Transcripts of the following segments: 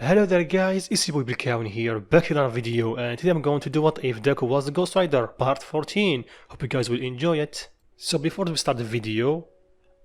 Hello there guys, it's your boy Bilkaun here, back in another video, and today I'm going to do What If Deku Was the Ghost Rider, part 14. Hope you guys will enjoy it. So before we start the video,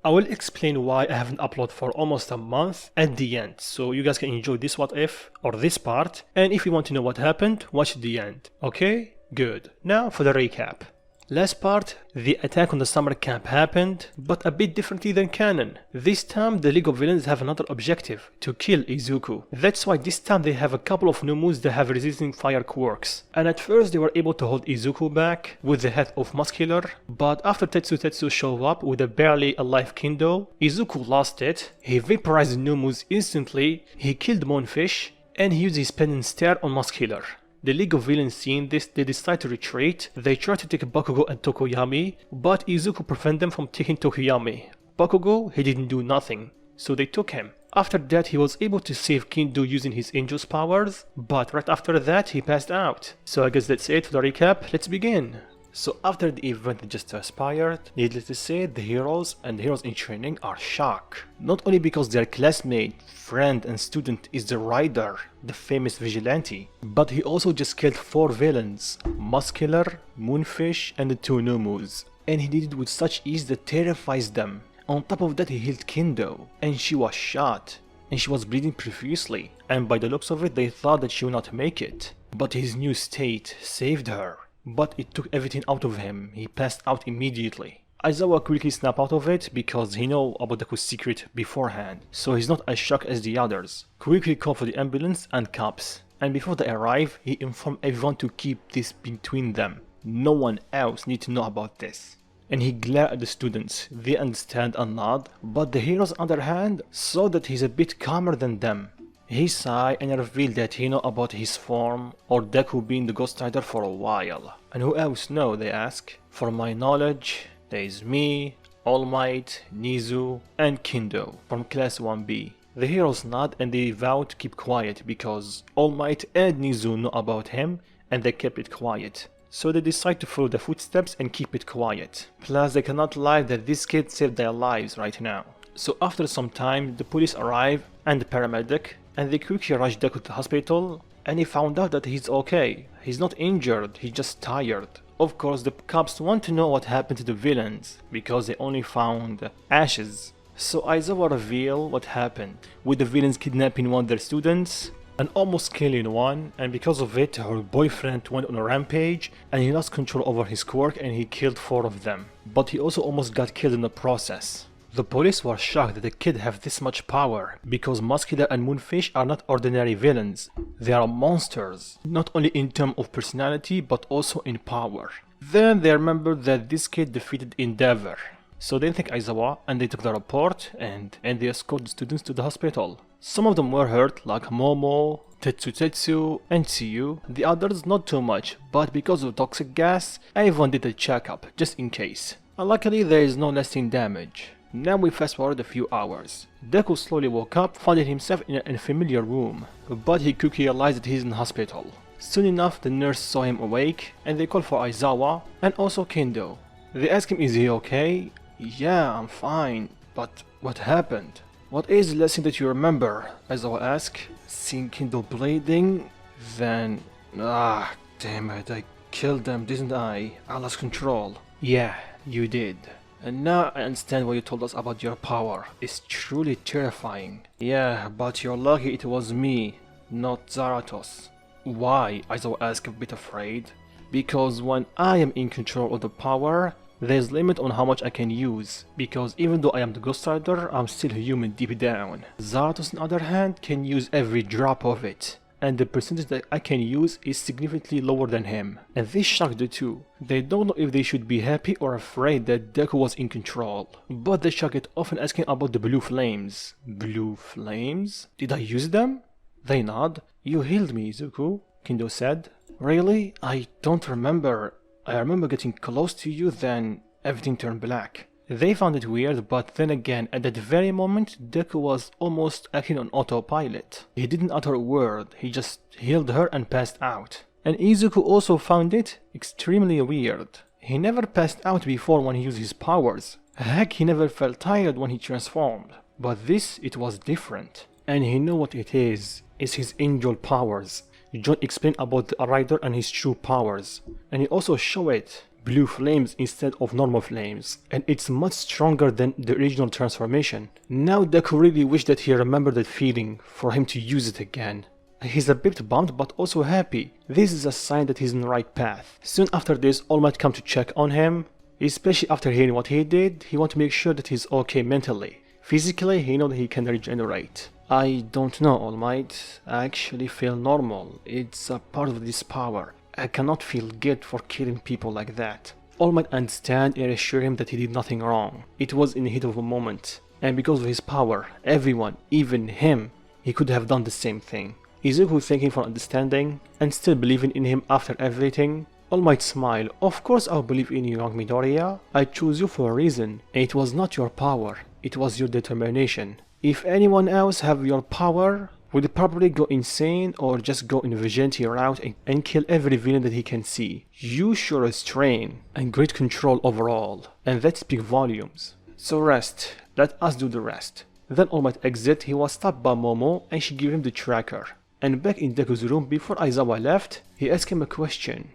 I will explain why I haven't uploaded for almost a month at the end, so you guys can enjoy this What If, or this part, and if you want to know what happened, watch the end. Okay? Good. Now for the recap. Last part, the attack on the summer camp happened, but a bit differently than canon. This time the League of Villains have another objective, to kill Izuku. That's why this time they have a couple of new moves that have resisting fire quirks. And at first they were able to hold Izuku back with the head of Muscular, but after Tetsu showed up with a barely alive Kendo, Izuku lost it, he vaporized the new moves instantly, he killed Moonfish, and he used his pendant stare on Muscular. The League of Villains seeing this, they decide to retreat. They try to take Bakugo and Tokoyami, but Izuku prevented them from taking Tokoyami. Bakugo, he didn't do nothing, so they took him. After that he was able to save Kendo using his angel's powers, but right after that he passed out. So I guess that's it for the recap, let's begin. So after the event that just transpired, needless to say, the heroes and the heroes in training are shocked. Not only because their classmate, friend and student is the Rider, the famous vigilante, but he also just killed 4 villains, Muscular, Moonfish and the 2 Numus. And he did it with such ease that terrifies them. On top of that he healed Kendo, and she was shot, and she was bleeding profusely, and by the looks of it they thought that she would not make it. But his new state saved her. But it took everything out of him, he passed out immediately. Aizawa quickly snapped out of it because he knew about Deku's secret beforehand, so he's not as shocked as the others. Quickly called for the ambulance and cops, and before they arrive, he informed everyone to keep this between them. No one else needs to know about this. And he glared at the students, they understand and nod, but the heroes on the other hand saw that he's a bit calmer than them. He sighed and revealed that he knew about his form, or Deku being the Ghost Rider for a while. And who else know, they ask? For my knowledge, there is me, All Might, Nizu, and Kendo from class 1B. The heroes nod and they vow to keep quiet because All Might and Nizu know about him and they kept it quiet. So they decide to follow the footsteps and keep it quiet. Plus they cannot lie that this kid saved their lives right now. So after some time, the police arrive and the paramedic, and they quickly rush Deku to the hospital, and he found out that he's okay. He's not injured, he's just tired. Of course, the cops want to know what happened to the villains, because they only found ashes. So Aizawa revealed what happened, with the villains kidnapping one of their students, and almost killing one, and because of it, her boyfriend went on a rampage, and he lost control over his quirk and he killed 4 of them. But he also almost got killed in the process. The police were shocked that the kid have this much power, because Muscular and Moonfish are not ordinary villains. They are monsters, not only in terms of personality but also in power. Then they remembered that this kid defeated Endeavor. So they thanked Aizawa and they took the report and they escorted the students to the hospital. Some of them were hurt like Momo, Tetsu and Tsuyu. The others not too much, but because of toxic gas, everyone did a checkup just in case. And luckily there is no lasting damage. Now we fast forward a few hours. Deku slowly woke up, finding himself in an unfamiliar room, but he quickly realized that he's in hospital. Soon enough the nurse saw him awake and they called for Aizawa and also Kendo. They asked him, is he okay? Yeah, I'm fine, but what happened? What is the last thing that you remember? Aizawa asked. Seeing Kendo bleeding, then... damn it, I killed them, didn't I? I lost control. Yeah, you did. And now I understand what you told us about your power. It's truly terrifying. Yeah, but you're lucky it was me, not Zarathos. Why? Aizawa asked, a bit afraid. Because when I am in control of the power, there's limit on how much I can use. Because even though I am the Ghost Rider, I'm still human deep down. Zarathos on the other hand can use every drop of it. And the percentage that I can use is significantly lower than him. And this shocked the two. They don't know if they should be happy or afraid that Deku was in control. But they shock it off and asking about the blue flames. Blue flames? Did I use them? They nod. You healed me, Izuku, Kendo said. Really? I don't remember. I remember getting close to you, then everything turned black. They found it weird, but then again, at that very moment, Deku was almost acting on autopilot. He didn't utter a word, he just healed her and passed out. And Izuku also found it extremely weird. He never passed out before when he used his powers. Heck, he never felt tired when he transformed. But this, it was different. And he knew what it is. is his angel powers. John explained about the rider and his true powers, and he also showed it blue flames instead of normal flames, and it's much stronger than the original transformation. Now Deku really wished that he remembered that feeling for him to use it again. He's a bit bummed but also happy. This is a sign that he's in the right path. Soon after this, All Might come to check on him, especially after hearing what he did. He wants to make sure that he's okay mentally. Physically, he knows that he can regenerate. I don't know, All Might. I actually feel normal. It's a part of this power. I cannot feel guilt for killing people like that. All Might understand and assure him that he did nothing wrong. It was in the heat of a moment, and because of his power, everyone, even him, he could have done the same thing. Izuku thanking for understanding and still believing in him after everything. All Might smile. Of course I'll believe in you, young Midoriya. I chose you for a reason. It was not your power, it was your determination. If anyone else have your power, would probably go insane or just go in the Vegeta route and kill every villain that he can see. You show restraint and great control overall, and that speaks volumes. So rest, let us do the rest. Then All Might exit. He was stopped by Momo and she gave him the tracker. And back in Deku's room before Aizawa left, he asked him a question.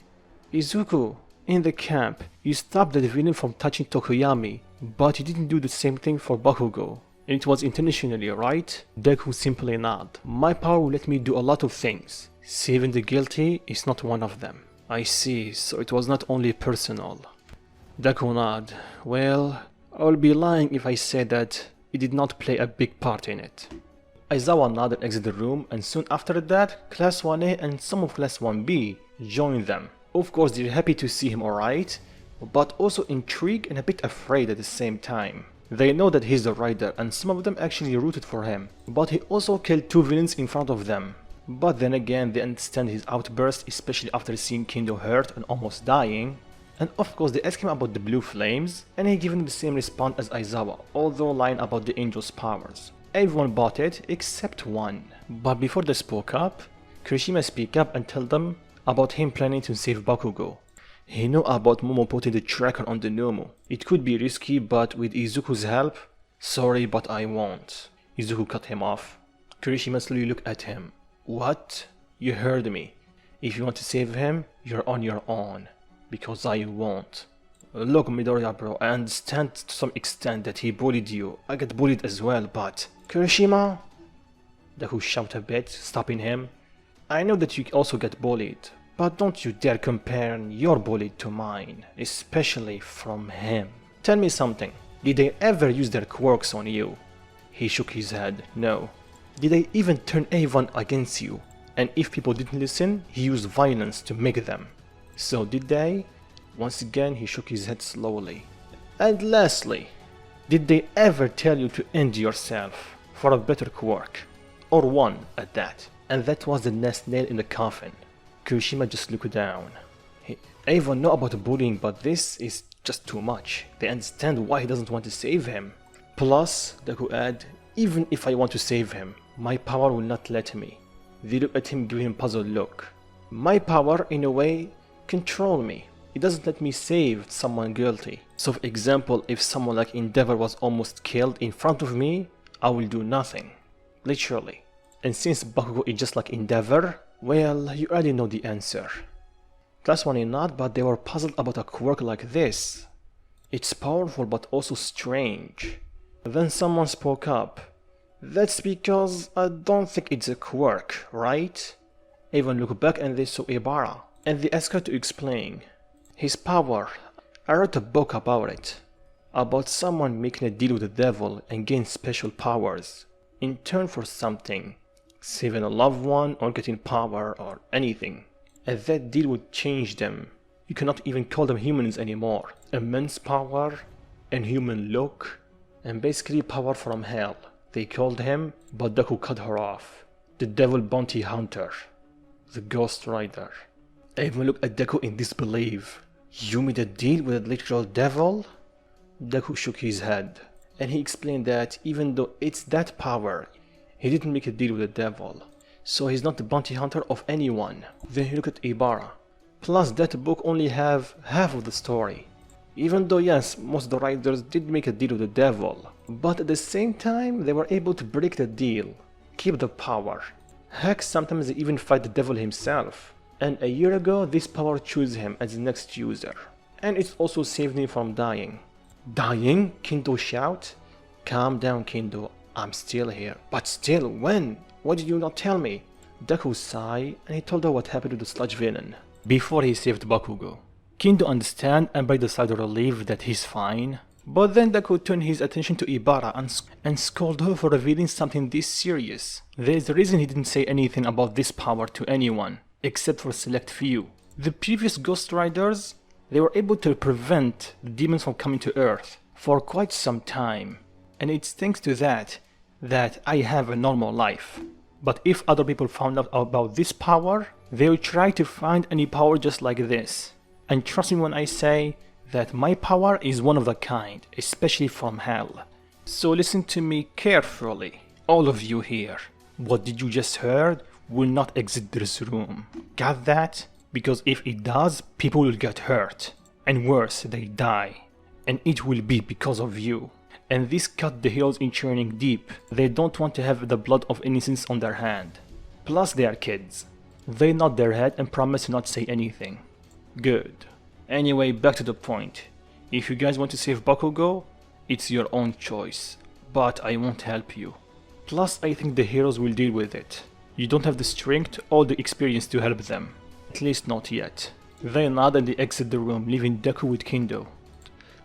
Izuku, in the camp, you stopped the villain from touching Tokoyami, but you didn't do the same thing for Bakugo. And it was intentionally, right? Deku simply nodded. My power will let me do a lot of things. Saving the guilty is not one of them. I see, so it was not only personal. Deku nodded. Well, I will be lying if I say that it did not play a big part in it. Aizawa nodded and exited the room, and soon after that, Class 1A and some of Class 1B joined them. Of course, they're happy to see him alright, but also intrigued and a bit afraid at the same time. They know that he's the rider, and some of them actually rooted for him, but he also killed 2 villains in front of them. But then again, they understand his outburst, especially after seeing Kendo hurt and almost dying. And of course, they ask him about the blue flames, and he gave them the same response as Aizawa, although lying about the angel's powers. Everyone bought it except one. But before they spoke up, Kirishima speak up and tell them about him planning to save Bakugo. He knew about Momo putting the tracker on the Nomu. It could be risky, but with Izuku's help, sorry, but I won't. Izuku cut him off. Kirishima slowly looked at him. What? You heard me. If you want to save him, you're on your own. Because I won't. Look, Midoriya bro, I understand to some extent that he bullied you. I get bullied as well, but... Kirishima? Deku shouted a bit, stopping him. I know that you also get bullied, but don't you dare compare your bully to mine, especially from him. Tell me something, did they ever use their quirks on you? He shook his head, no. Did they even turn everyone against you? And if people didn't listen, he used violence to make them. So did they? Once again, he shook his head slowly. And lastly, did they ever tell you to end yourself for a better quirk? Or one at that? And that was the last nail in the coffin. Kirishima just looked down. Everyone know about bullying, but this is just too much. They understand why he doesn't want to save him. Plus, Deku added, even if I want to save him, my power will not let me. They look at him, giving him a puzzled look. My power, in a way, control me. It doesn't let me save someone guilty. So for example, if someone like Endeavor was almost killed in front of me, I will do nothing. Literally. And since Bakugo is just like Endeavor, well, you already know the answer. Class 1 is not, but they were puzzled about a quirk like this. It's powerful but also strange. Then someone spoke up. That's because I don't think it's a quirk, right? Everyone looked back and they saw Ibara, and they asked her to explain. His power, I wrote a book about it. About someone making a deal with the devil and gain special powers. In turn for something. Saving a loved one or getting power or anything. And that deal would change them. You cannot even call them humans anymore. Immense power, inhuman look, and basically power from hell. They called him, but Deku cut her off. The devil bounty hunter. The ghost rider. Everyone looked at Deku in disbelief. You made a deal with a literal devil? Deku shook his head, and he explained that even though it's that power, he didn't make a deal with the devil, so he's not the bounty hunter of anyone. Then he looked at Ibara. Plus that book only have half of the story. Even though yes, most of the riders did make a deal with the devil, but at the same time they were able to break the deal, keep the power, Heck, sometimes they even fight the devil himself. And a year ago, this power chose him as the next user. And it also saved him from dying. Dying? Kendo shout. Calm down, Kendo. I'm still here. But still, when? Why did you not tell me? Deku sighed, and he told her what happened to the sludge villain before he saved Bakugo. Kendo understand and by the side of relief that he's fine. But then Deku turned his attention to Ibara and scolded her for revealing something this serious. There's a reason he didn't say anything about this power to anyone, except for a select few. The previous Ghost Riders, they were able to prevent the demons from coming to Earth for quite some time. And it's thanks to that I have a normal life. But if other people found out about this power, they would try to find any power just like this. And trust me when I say that my power is one of a kind, especially from hell. So listen to me carefully, all of you here. What did you just heard will not exit this room. Got that? Because if it does, people will get hurt. And worse, they die. And it will be because of you. And this cut the heroes in churning deep. They don't want to have the blood of innocence on their hand. Plus they are kids. They nod their head and promise to not say anything. Good. Anyway, back to the point. If you guys want to save Bakugo, it's your own choice. But I won't help you. Plus I think the heroes will deal with it. You don't have the strength or the experience to help them. At least not yet. They nod and they exit the room, leaving Deku with Kendo.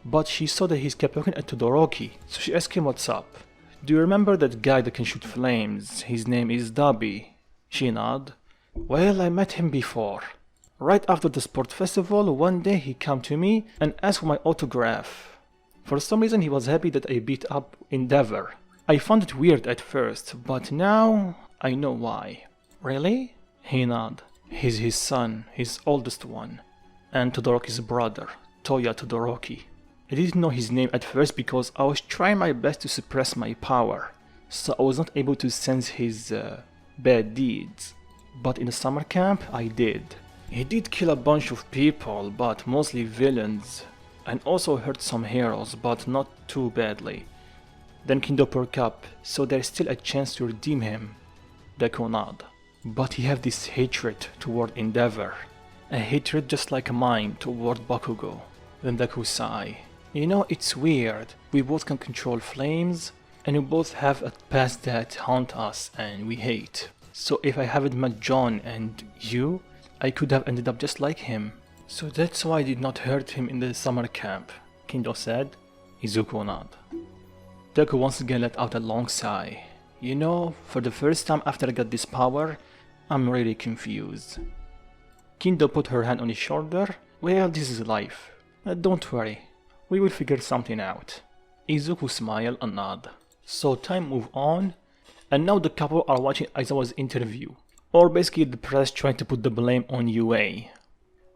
But she saw that he kept looking at Todoroki, so she asked him what's up. Do you remember that guy that can shoot flames? His name is Dabi. She nodded. Well, I met him before. Right after the sport festival, one day he came to me and asked for my autograph. For some reason he was happy that I beat up Endeavor. I found it weird at first, but now I know why. Really? He nodded. He's his son, his oldest one, and Todoroki's brother, Toya Todoroki. I didn't know his name at first because I was trying my best to suppress my power, so I was not able to sense his bad deeds. But in the summer camp, I did. He did kill a bunch of people, but mostly villains, and also hurt some heroes, but not too badly. Then Kendo perked up, so there's still a chance to redeem him. Deku nodded. But he have this hatred toward Endeavor. A hatred just like mine toward Bakugo. Then Deku sighed. You know, it's weird. We both can control flames, and we both have a past that haunt us and we hate. So if I haven't met John and you, I could have ended up just like him. So that's why I did not hurt him in the summer camp, Kendo said. Izuku nodded. Deku once again let out a long sigh. You know, for the first time after I got this power, I'm really confused. Kendo put her hand on his shoulder. Well, this is life. Don't worry, we will figure something out. Izuku smiled and nodded. So time moved on, and now the couple are watching Aizawa's interview. Or basically the press trying to put the blame on UA.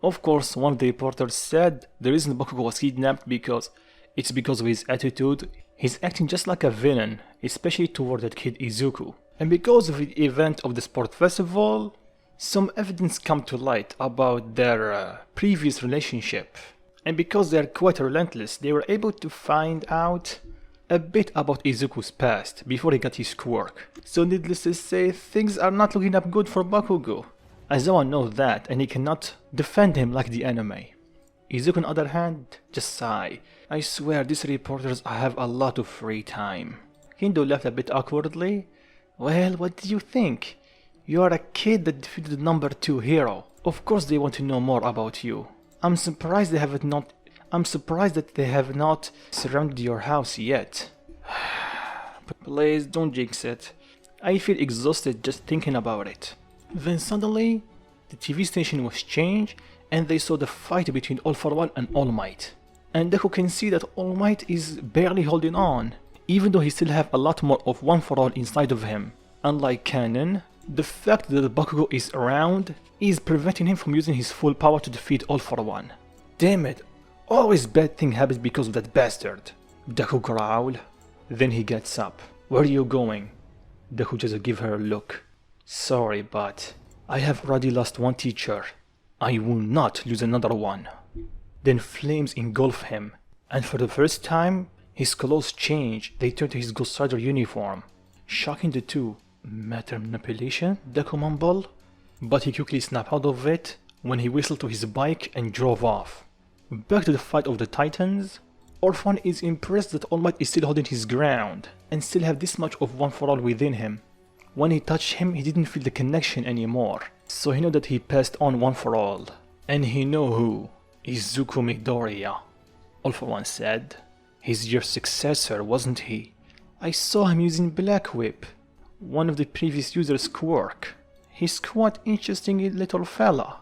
Of course, one of the reporters said the reason Bakugo was kidnapped because of his attitude. He's acting just like a villain, especially toward that kid Izuku. And because of the event of the sport festival, some evidence come to light about their previous relationship. And because they're quite relentless, they were able to find out a bit about Izuku's past before he got his quirk. So needless to say, things are not looking up good for Bakugo. Aizawa knows that, and he cannot defend him like the anime. Izuku on the other hand, just sigh. I swear these reporters have a lot of free time. Kendo laughed a bit awkwardly. Well, what do you think? You are a kid that defeated the number 2 hero. Of course they want to know more about you. I'm surprised that they have not surrounded your house yet. But please don't jinx it. I feel exhausted just thinking about it. Then suddenly, the TV station was changed and they saw the fight between All For One and All Might. And Deku can see that All Might is barely holding on, even though he still have a lot more of One For All inside of him. Unlike Canon, the fact that Bakugo is around is preventing him from using his full power to defeat All For One. Damn it, always bad thing happens because of that bastard. Deku growled. Then he gets up. Where are you going? Deku just give her a look. Sorry, but I have already lost one teacher. I will not lose another one. Then flames engulf him, and for the first time, his clothes change. They turn to his Ghost Rider uniform, shocking the two. Matter manipulation? Deku mumble? But he quickly snapped out of it when he whistled to his bike and drove off. Back to the fight of the Titans. Orphan is impressed that All Might is still holding his ground and still have this much of one for all within him. When he touched him, he didn't feel the connection anymore, so he knew that he passed on one for all. And he knew who. Izuku Midoriya. All for One said, "He's your successor, wasn't he? I saw him using Black Whip, one of the previous user's quirk. He's quite interesting little fella.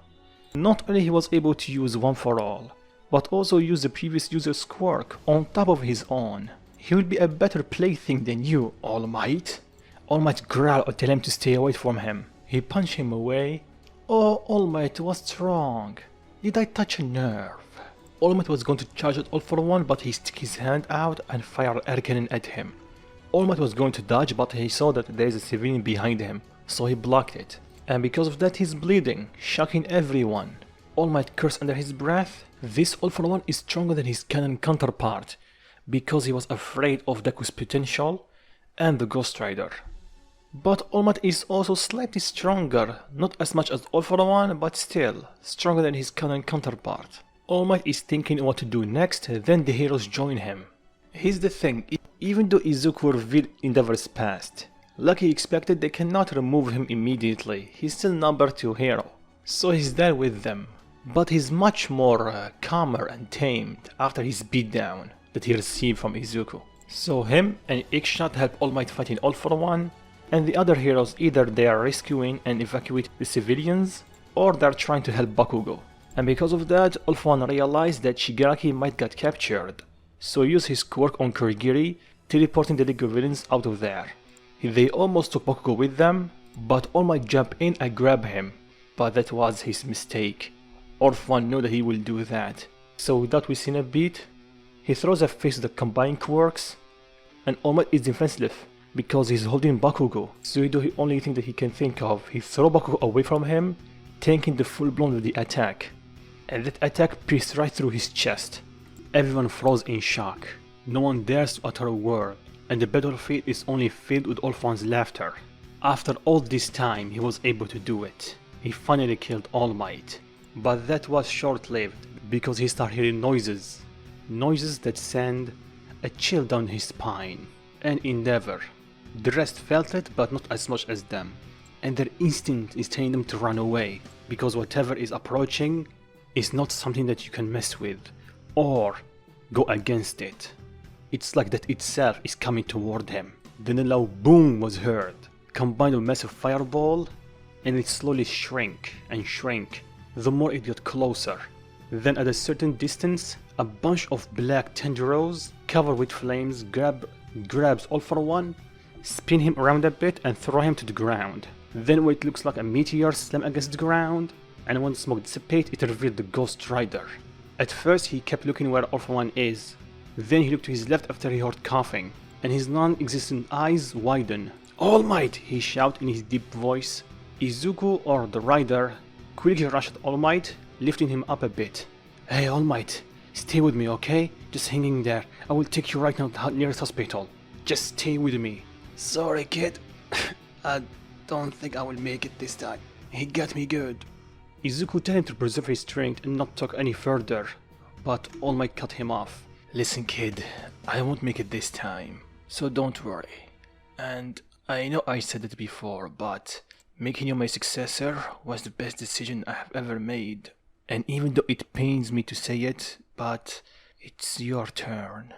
Not only he was able to use one for all, but also use the previous user's quirk on top of his own. He will be a better plaything than you, All Might." All Might growled or tell him to stay away from him. He punched him away. "Oh, All Might, what's wrong? Did I touch a nerve?" All Might was going to charge at All for One, but he stuck his hand out and fired air cannon at him. All Might was going to dodge, but he saw that there is a civilian behind him, so he blocked it. And because of that, he's bleeding, shocking everyone. All Might cursed under his breath. This All for One is stronger than his canon counterpart, because he was afraid of Deku's potential and the Ghost Rider. But All Might is also slightly stronger, not as much as All for One, but still stronger than his canon counterpart. All Might is thinking what to do next, then the heroes join him. Here's the thing, even though Izuku revealed Endeavor's past, like he expected, they cannot remove him immediately. He's still number 2 hero, so he's there with them. But he's much more calmer and tamed after his beatdown that he received from Izuku. So him and Ikshot help All Might fighting All for One, and the other heroes either they are rescuing and evacuate the civilians, or they're trying to help Bakugo. And because of that, All for One realized that Shigaraki might get captured, so he used his quirk on Kurigiri, teleporting the League of Villains out of there. They almost took Bakugo with them, but All Might jumped in and grabbed him, but that was his mistake. All for One knew that he will do that, so without wasting a beat, he throws a face to the combined quirks, and All Might is defenseless because he's holding Bakugo, so he do the only thing that he can think of. He throws Bakugo away from him, tanking the full blown of the attack, and that attack pierced right through his chest. Everyone froze in shock. No one dares to utter a word, and the battlefield is only filled with All for One's laughter. After all this time, he was able to do it. He finally killed All Might. But that was short-lived, because he started hearing noises. Noises that send a chill down his spine. And Endeavor. The rest felt it, but not as much as them. And their instinct is telling them to run away, because whatever is approaching is not something that you can mess with, or go against it. It's like that itself is coming toward him. Then a loud boom was heard, combined with a massive fireball, and it slowly shrank and shrank, the more it got closer. Then at a certain distance, a bunch of black tendrils covered with flames grabs All for One, spin him around a bit and throw him to the ground. Then what looks like a meteor slam against the ground, and when the smoke dissipates, it revealed the Ghost Rider. At first he kept looking where All for One is, then he looked to his left after he heard coughing, and his non-existent eyes widened. "All Might!" he shouted in his deep voice. Izuku, or the Rider, quickly rushed at All Might, lifting him up a bit. "Hey All Might, stay with me, okay? Just hanging there. I will take you right now to the nearest hospital. Just stay with me." "Sorry kid, I don't think I will make it this time. He got me good." Izuku told him to preserve his strength and not talk any further, but All Might cut him off. "Listen kid, I won't make it this time, so don't worry. And I know I said it before, but making you my successor was the best decision I have ever made. And even though it pains me to say it, but it's your turn.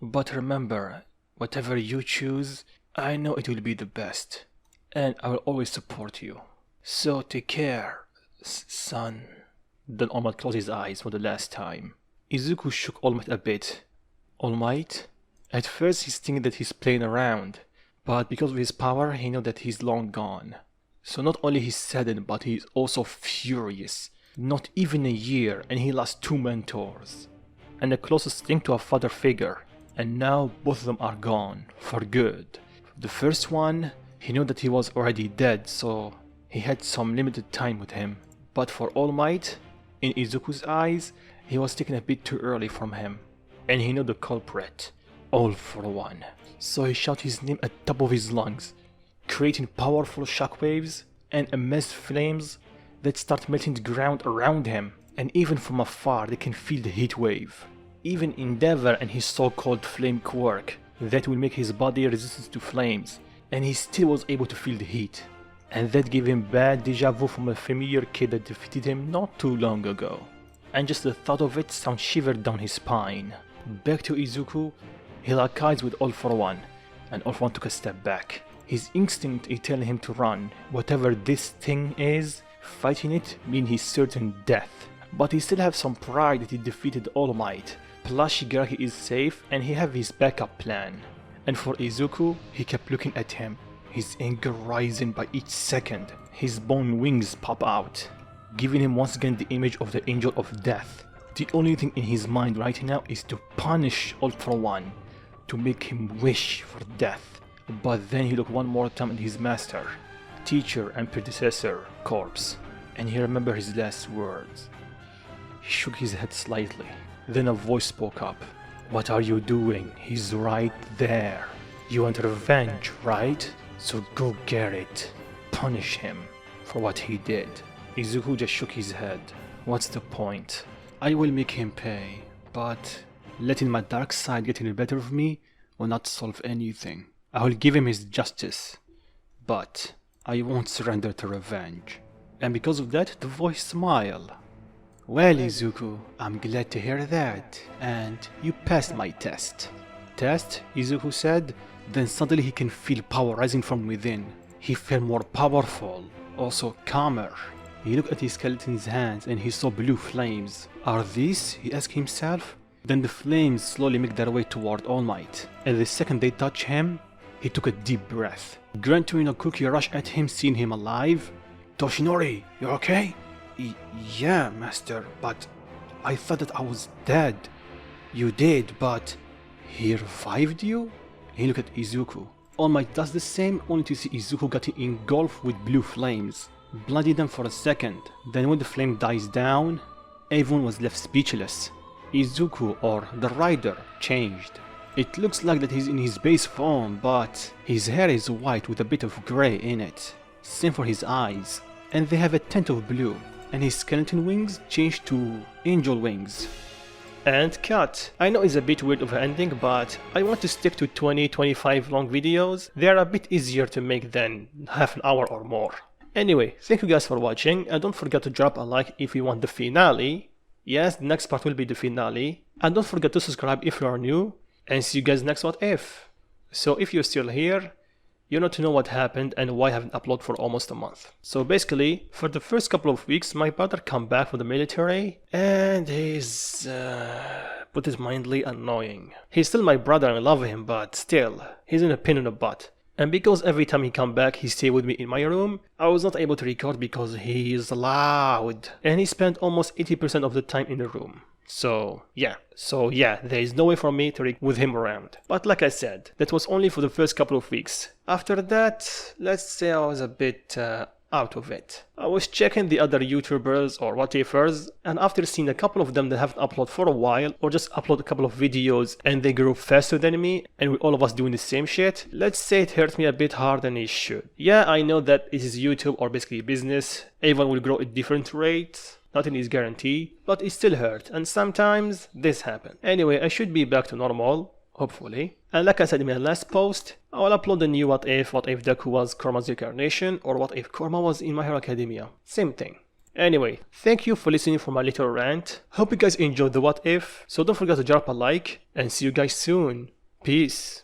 But remember, whatever you choose, I know it will be the best, and I will always support you. So take care, son." Then All Might closed his eyes for the last time. Izuku shook All Might a bit. "All Might?" At first he's thinking that he's playing around, but because of his power he knows that he's long gone. So not only he's saddened, but he's also furious. Not even a year and he lost 2 mentors, and the closest thing to a father figure, and now both of them are gone, for good. The first one, he knew that he was already dead, so he had some limited time with him. But for All Might, in Izuku's eyes, he was taken a bit too early from him, and he knew the culprit, All for One. So he shouted his name at the top of his lungs. creating powerful shockwaves and immense flames that start melting the ground around him, and even from afar they can feel the heat wave. Even Endeavor and his so-called flame quirk that will make his body resistant to flames, and he still was able to feel the heat. And that gave him bad deja vu from a familiar kid that defeated him not too long ago. And just the thought of it sent shivers down his spine. Back to Izuku, he locked eyes with All For One, and All For One took a step back. His instinct is telling him to run. Whatever this thing is, fighting it means his certain death. But he still has some pride that he defeated All Might. Plus Shigaraki is safe and he have his backup plan. And for Izuku, he kept looking at him, his anger rising by each second. His bone wings pop out, giving him once again the image of the Angel of Death. The only thing in his mind right now is to punish All For One, to make him wish for death. But then he looked one more time at his master, teacher and predecessor, corpse, and he remembered his last words. He shook his head slightly. Then a voice spoke up. What are you doing? He's right there. You want revenge, right? So go get it. Punish him for what he did. Izuku just shook his head. What's the point? I will make him pay, but letting my dark side get in the better of me will not solve anything. I will give him his justice, but I won't surrender to revenge. And because of that, the voice smiled. Well, Izuku, I'm glad to hear that, and you passed my test. Test? Izuku said. Then suddenly he can feel power rising from within. He felt more powerful, also calmer. He looked at his skeleton's hands and he saw blue flames. Are these? He asked himself. Then the flames slowly make their way toward All Might, and the second they touch him, he took a deep breath. Grand Torinokuki rushed at him, seeing him alive. Toshinori, you okay? Yeah, master, but I thought that I was dead. You did, but he revived you? He looked at Izuku. All Might does the same, only to see Izuku getting engulfed with blue flames, blinding them for a second. Then when the flame dies down, everyone was left speechless. Izuku, or the rider, changed. It looks like that he's in his base form, but his hair is white with a bit of grey in it. Same for his eyes, and they have a tint of blue. And his skeleton wings changed to angel wings. And cut. I know it's a bit weird of an ending, but I want to stick to 20-25 long videos. They are a bit easier to make than half an hour or more. Anyway, thank you guys for watching, and don't forget to drop a like if you want the finale. Yes, the next part will be the finale. And don't forget to subscribe if you are new, and see you guys next What If. So if you're still here, you need to know what happened and why I haven't uploaded for almost a month. So basically, for the first couple of weeks, my brother come back from the military, and he's put it mildly annoying. He's still my brother and I love him, but still, he's in a pain in the butt. And because every time he come back, he stay with me in my room, I was not able to record because he is loud. And he spent almost 80% of the time in the room. So yeah, there is no way for me to record with him around. But like I said, that was only for the first couple of weeks. After that, let's say I was a bit out of it. I was checking the other YouTubers or what ifers, and after seeing a couple of them that haven't uploaded for a while, or just upload a couple of videos and they grew faster than me, and with all of us doing the same shit, let's say it hurt me a bit harder than it should. Yeah, I know that it is YouTube or basically business, everyone will grow at different rates. Nothing is guaranteed, but it still hurt, and sometimes this happens. Anyway, I should be back to normal, hopefully. And like I said in my last post, I will upload a new What If Deku was Kurama's reincarnation, or What If Kurama was in My Hero Academia. Same thing. Anyway, thank you for listening for my little rant. Hope you guys enjoyed the What If, so don't forget to drop a like, and see you guys soon. Peace.